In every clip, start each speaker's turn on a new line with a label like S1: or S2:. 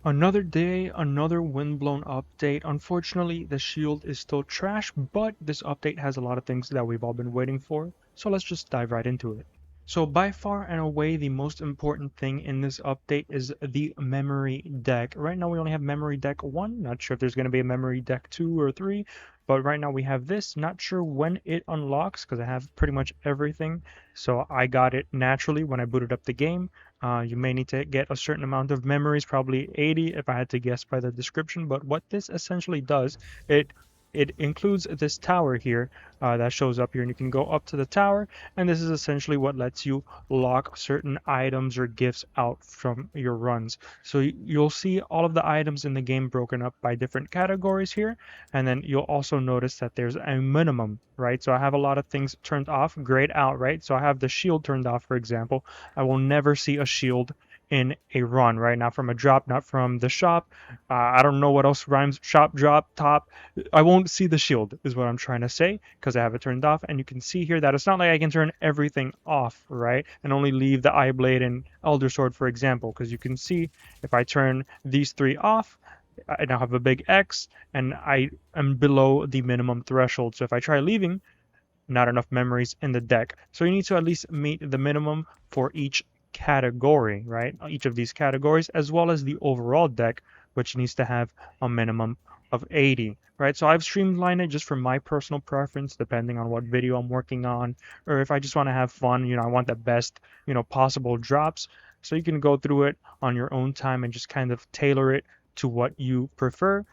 S1: Another day, another Windblown update. Unfortunately, the shield is still trash, but this update has a lot of things that we've all been waiting for, so let's just dive right into it. So by far and away, the most important thing in this update is the memory deck. Right now we only have memory deck 1, not sure if there's going to be a memory deck 2 or 3, but right now we have this, not sure when it unlocks because I have pretty much everything. So I got it naturally when I booted up the game. You may need to get a certain amount of memories, probably 80 if I had to guess by the description. But what this essentially does, it it includes this tower here that shows up here, and you can go up to the tower, and this is essentially what lets you lock certain items or gifts out from your runs. So you'll see all of the items in the game broken up by different categories here, and then you'll also notice that there's a minimum, right? So I have a lot of things turned off, grayed out, right? So I have the shield turned off, for example. I will never see a shield in a run, right? Not from a drop, not from the shop. I don't know what else rhymes shop, drop, top. I won't see the shield, is what I'm trying to say, because I have it turned off. And you can see here that it's not like I can turn everything off, right? And only leave the eye blade and elder sword, for example, because you can see if I turn these three off, I now have a big X and I am below the minimum threshold. So if I try leaving, not enough memories in the deck. So you need to at least meet the minimum for each category, right? Each of these categories, as well as the overall deck, which needs to have a minimum of 80, right? So I've streamlined it just for my personal preference, depending on what video I'm working on, or if I just want to have fun, I want the best, possible drops. So you can go through it on your own time and just kind of tailor it to what you prefer,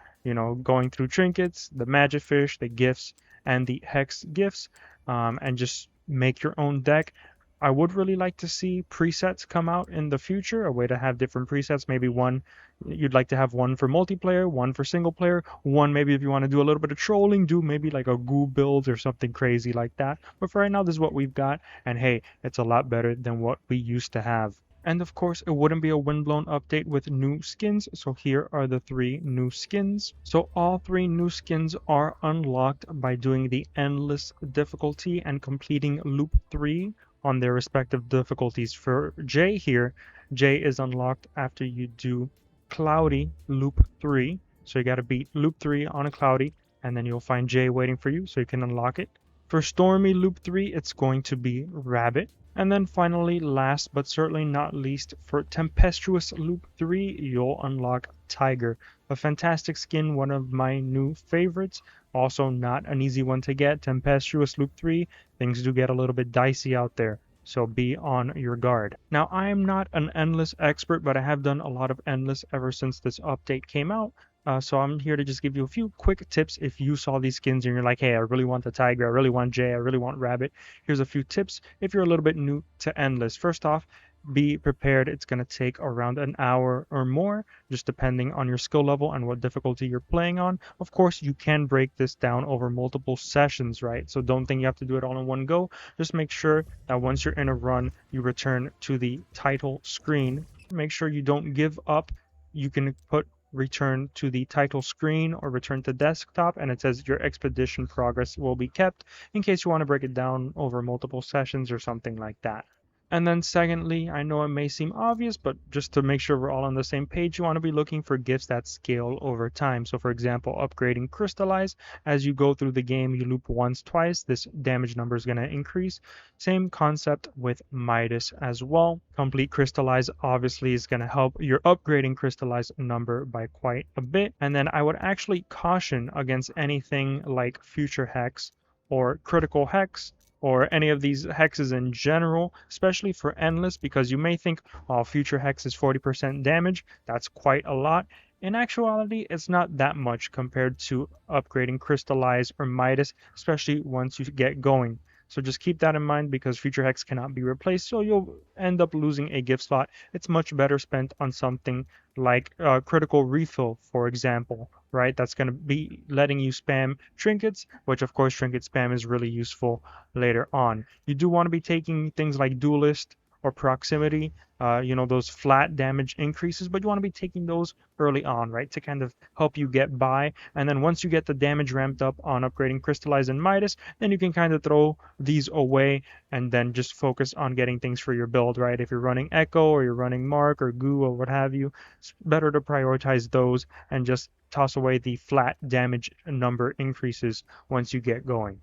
S1: going through trinkets, the magic fish, the gifts, and the hex gifts, and just make your own deck. I would really like to see presets come out in the future, a way to have different presets. Maybe one, you'd like to have one for multiplayer, one for single player, one maybe if you want to do a little bit of trolling, do maybe like a goo build or something crazy like that. But for right now, this is what we've got. And hey, it's a lot better than what we used to have. And of course, it wouldn't be a Windblown update with new skins, so here are the 3 new skins. So all 3 new skins are unlocked by doing the endless difficulty and completing loop 3 on their respective difficulties. For J here, J is unlocked after you do Cloudy loop 3. So you got to beat loop 3 on a Cloudy, and then you'll find J waiting for you so you can unlock it. For Stormy loop 3, it's going to be Rabbit. And then finally, last but certainly not least, for Tempestuous Loop 3, you'll unlock Tiger. A fantastic skin, one of my new favorites. Also not an easy one to get. Tempestuous Loop 3, things do get a little bit dicey out there, so be on your guard. Now, I am not an Endless expert, but I have done a lot of Endless ever since this update came out. So I'm here to just give you a few quick tips if you saw these skins and you're like, hey, I really want the Tiger, I really want Jay, I really want Rabbit. Here's a few tips if you're a little bit new to Endless. First off, be prepared. It's going to take around an hour or more, just depending on your skill level and what difficulty you're playing on. Of course, you can break this down over multiple sessions, right? So don't think you have to do it all in one go. Just make sure that once you're in a run, you return to the title screen. Make sure you don't give up. You can put return to the title screen or return to desktop, and it says your expedition progress will be kept in case you want to break it down over multiple sessions or something like that. And then secondly, I know it may seem obvious, but just to make sure we're all on the same page, you want to be looking for gifts that scale over time. So for example, upgrading Crystallize. As you go through the game, you loop once, twice, this damage number is going to increase. Same concept with Midas as well. Complete Crystallize obviously is going to help your upgrading Crystallize number by quite a bit. And then I would actually caution against anything like Future Hex or Critical Hex, or any of these hexes in general, especially for Endless, because you may think, oh, Future Hex is 40% damage. That's quite a lot. In actuality, it's not that much compared to upgrading Crystallize or Midas, especially once you get going. So just keep that in mind because Future Hex cannot be replaced, so you'll end up losing a gift slot. It's much better spent on something like Critical Refill, for example, right? That's going to be letting you spam trinkets, which of course trinket spam is really useful later on. You do want to be taking things like Duelist or proximity, those flat damage increases, but you want to be taking those early on, right, to kind of help you get by. And then once you get the damage ramped up on upgrading Crystallize and Midas, then you can kind of throw these away and then just focus on getting things for your build, right? If you're running Echo or you're running Mark or Goo or what have you, it's better to prioritize those and just toss away the flat damage number increases once you get going.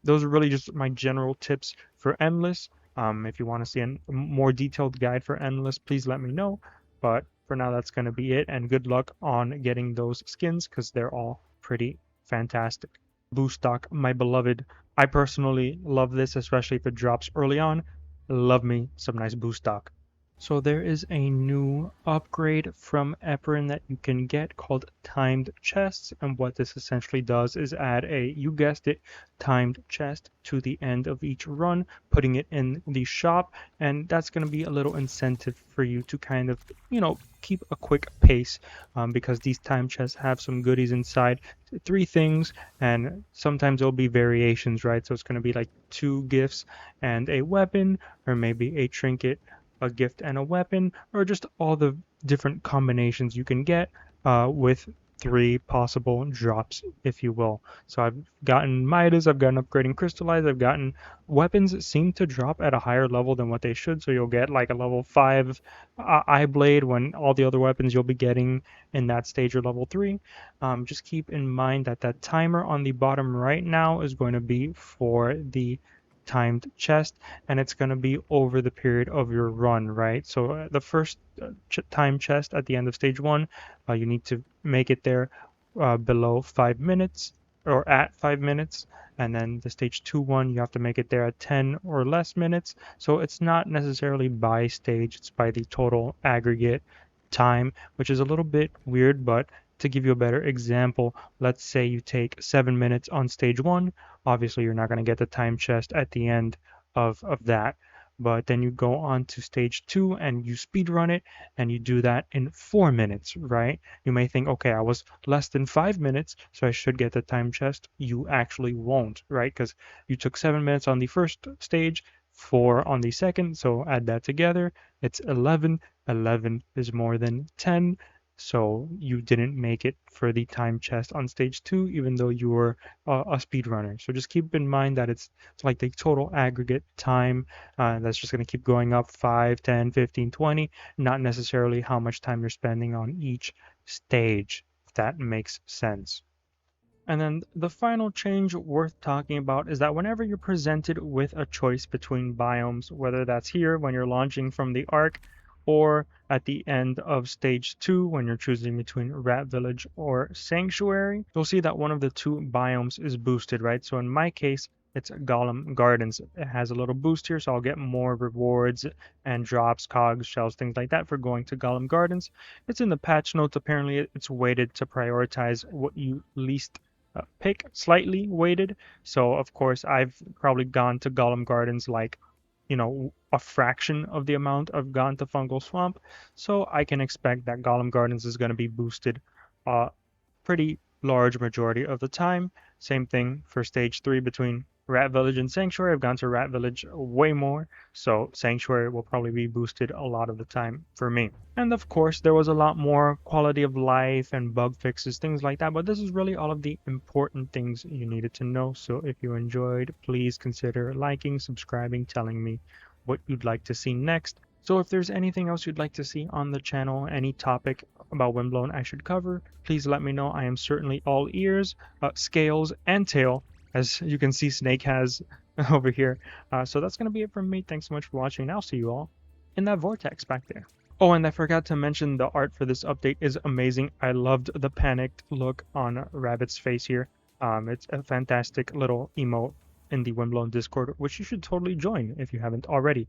S1: Those are really just my general tips for Endless. If you want to see a more detailed guide for Endless, please let me know. But for now, that's going to be it. And good luck on getting those skins because they're all pretty fantastic. Boost stock, my beloved. I personally love this, especially if it drops early on. Love me some nice boost stock. So there is a new upgrade from Eprin that you can get called Timed Chests, and what this essentially does is add a, you guessed it, timed chest to the end of each run, putting it in the shop, and that's going to be a little incentive for you to kind of, keep a quick pace, because these time chests have some goodies inside, 3 things, and sometimes there'll be variations, right? So it's going to be like 2 gifts and a weapon, or maybe a trinket, a gift and a weapon, or just all the different combinations you can get with 3 possible drops, if you will. So I've gotten Midas, I've gotten Upgrading Crystallize, I've gotten weapons that seem to drop at a higher level than what they should. So you'll get like a level 5 Eye Blade when all the other weapons you'll be getting in that stage are level 3. Just keep in mind that that timer on the bottom right now is going to be for the timed chest, and it's going to be over the period of your run, right? So the first time chest at the end of stage 1, you need to make it there below 5 minutes or at 5 minutes, and then the stage 2 one, you have to make it there at 10 or less minutes. So it's not necessarily by stage, it's by the total aggregate time, which is a little bit weird. But to give you a better example, let's say you take 7 minutes on stage 1. Obviously, you're not going to get the time chest at the end of that. But then you go on to stage 2 and you speed run it, and you do that in 4 minutes, right? You may think, okay, I was less than 5 minutes, so I should get the time chest. You actually won't, right? Because you took 7 minutes on the first stage, 4 on the second, so add that together. It's 11. 11 is more than 10. So you didn't make it for the time chest on stage 2, even though you were a speedrunner. So just keep in mind that it's like the total aggregate time that's just going to keep going up 5, 10, 15, 20, not necessarily how much time you're spending on each stage, if that makes sense. And then the final change worth talking about is that whenever you're presented with a choice between biomes, whether that's here when you're launching from the Ark, or at the end of stage 2 when you're choosing between Rat Village or Sanctuary, you'll see that one of the 2 biomes is boosted, right? So in my case, it's Golem Gardens. It has a little boost here, so I'll get more rewards and drops, cogs, shells, things like that for going to Golem Gardens. It's in the patch notes. Apparently, it's weighted to prioritize what you least pick, slightly weighted. So of course, I've probably gone to Golem Gardens like, a fraction of the amount I've gone to Fungal Swamp. So I can expect that Golem Gardens is going to be boosted pretty large majority of the time. Same thing for stage 3 between Rat Village and Sanctuary. I've gone to Rat Village way more, so Sanctuary will probably be boosted a lot of the time for me. And of course, there was a lot more quality of life and bug fixes, things like that, but this is really all of the important things you needed to know. So if you enjoyed, please consider liking, subscribing, telling me what you'd like to see next. So if there's anything else you'd like to see on the channel, any topic about Windblown I should cover, please let me know. I am certainly all ears, scales, and tail, as you can see Snake has over here. So that's going to be it from me. Thanks so much for watching, and I'll see you all in that vortex back there. Oh, and I forgot to mention the art for this update is amazing. I loved the panicked look on Rabbit's face here. It's a fantastic little emote in the Windblown Discord, which you should totally join if you haven't already.